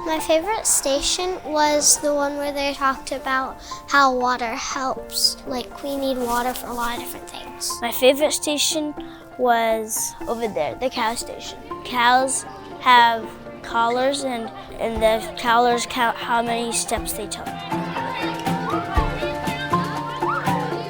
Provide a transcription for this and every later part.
My favorite station was the one where they talked about how water helps. Like, we need water for a lot of different things. My favorite station was over there, the cow station. Cows have collars and the collars count how many steps they took.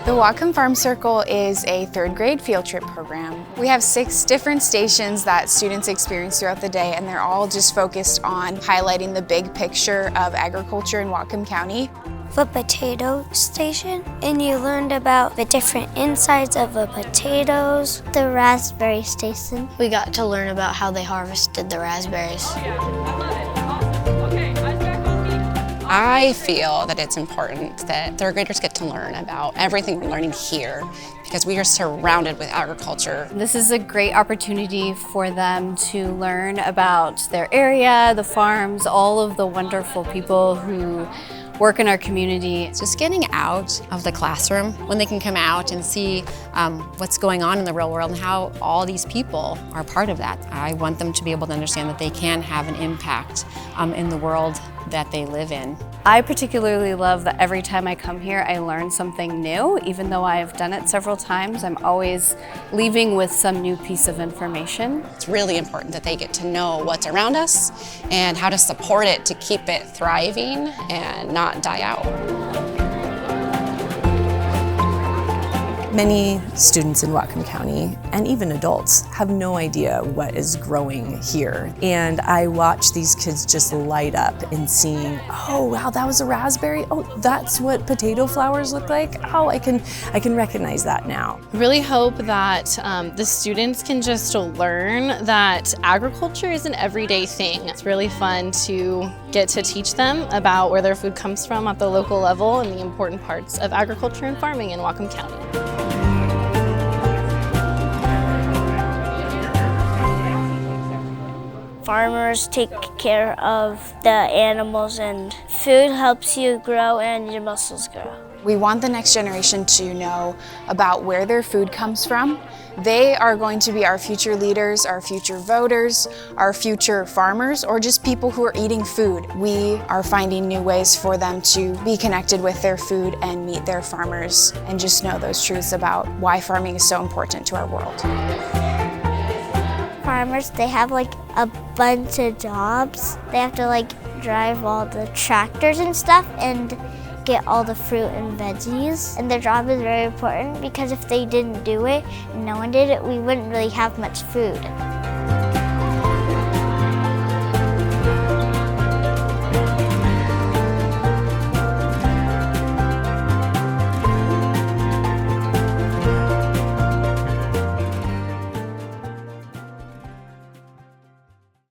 The Whatcom Farm Circle is a 3rd grade field trip program. We have 6 different stations that students experience throughout the day, and they're all just focused on highlighting the big picture of agriculture in Whatcom County. The potato station, and you learned about the different insides of the potatoes. The raspberry station. We got to learn about how they harvested the raspberries. I feel that it's important that 3rd graders get to learn about everything we're learning here because we are surrounded with agriculture. This is a great opportunity for them to learn about their area, the farms, all of the wonderful people who work in our community. Just getting out of the classroom when they can come out and see what's going on in the real world and how all these people are part of that. I want them to be able to understand that they can have an impact in the world that they live in. I particularly love that every time I come here I learn something new. Even though I have done it several times, I'm always leaving with some new piece of information. It's really important that they get to know what's around us and how to support it to keep it thriving and not die out. Many students in Whatcom County, and even adults, have no idea what is growing here. And I watch these kids just light up in seeing, oh wow, that was a raspberry? Oh, that's what potato flowers look like? Oh, I can recognize that now. I really hope that the students can just learn that agriculture is an everyday thing. It's really fun to get to teach them about where their food comes from at the local level and the important parts of agriculture and farming in Whatcom County. Farmers take care of the animals, and food helps you grow and your muscles grow. We want the next generation to know about where their food comes from. They are going to be our future leaders, our future voters, our future farmers, or just people who are eating food. We are finding new ways for them to be connected with their food and meet their farmers and just know those truths about why farming is so important to our world. Farmers, they have like a bunch of jobs. They have to like drive all the tractors and stuff and get all the fruit and veggies. And their job is very important because if they didn't do it and no one did it, we wouldn't really have much food.